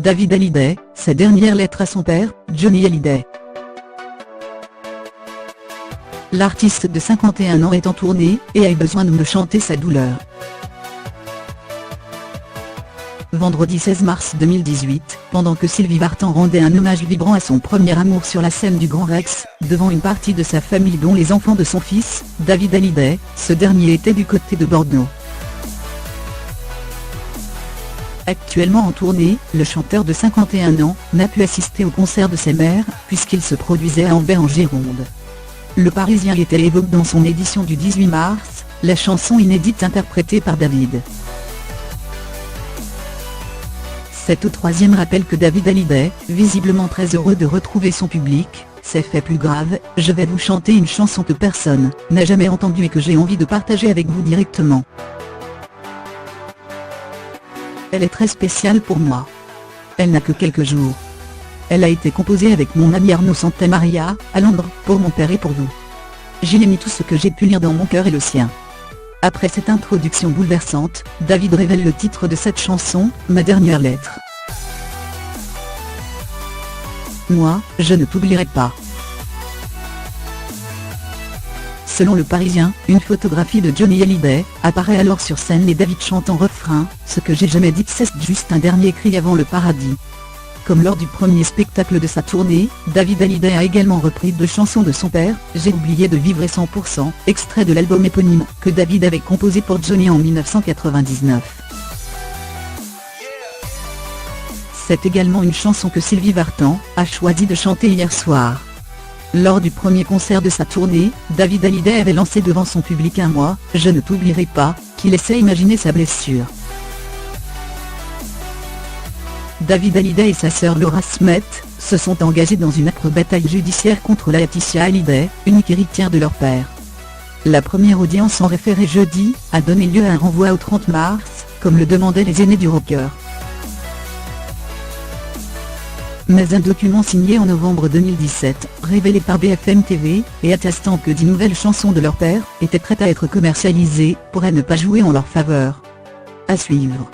David Hallyday, sa dernière lettre à son père, Johnny Hallyday. L'artiste de 51 ans est en tournée, et a eu besoin de me chanter sa douleur. Vendredi 16 mars 2018, pendant que Sylvie Vartan rendait un hommage vibrant à son premier amour sur la scène du Grand Rex, devant une partie de sa famille dont les enfants de son fils, David Hallyday, ce dernier était du côté de Bordeaux. Actuellement en tournée, le chanteur de 51 ans n'a pu assister au concert de sa mère, puisqu'il se produisait à Ambert en Gironde. Le Parisien était évoque dans son édition du 18 mars, la chanson inédite interprétée par David. C'est au troisième rappel que David Hallyday, visiblement très heureux de retrouver son public, s'est fait plus grave. Je vais vous chanter une chanson que personne n'a jamais entendue et que j'ai envie de partager avec vous directement. Elle est très spéciale pour moi. Elle n'a que quelques jours. Elle a été composée avec mon ami Arnaud Santamaria, à Londres, pour mon père et pour vous. J'y ai mis tout ce que j'ai pu lire dans mon cœur et le sien. Après cette introduction bouleversante, David révèle le titre de cette chanson, Ma dernière lettre. Moi, je ne t'oublierai pas. Selon Le Parisien, une photographie de Johnny Hallyday apparaît alors sur scène et David chante en refrain, ce que j'ai jamais dit c'est juste un dernier cri avant le paradis. Comme lors du premier spectacle de sa tournée, David Hallyday a également repris 2 chansons de son père, J'ai oublié de vivre et 100%, extrait de l'album éponyme, que David avait composé pour Johnny en 1999. C'est également une chanson que Sylvie Vartan a choisi de chanter hier soir. Lors du premier concert de sa tournée, David Hallyday avait lancé devant son public un Moi, je ne t'oublierai pas, qui laissait imaginer sa blessure. David Hallyday et sa sœur Laura Smith se sont engagés dans une âpre bataille judiciaire contre Laetitia Hallyday, unique héritière de leur père. La première audience en référé jeudi a donné lieu à un renvoi au 30 mars, comme le demandaient les aînés du rocker. Mais un document signé en novembre 2017, révélé par BFM TV, et attestant que 10 nouvelles chansons de leur père étaient prêtes à être commercialisées, pourraient ne pas jouer en leur faveur. À suivre.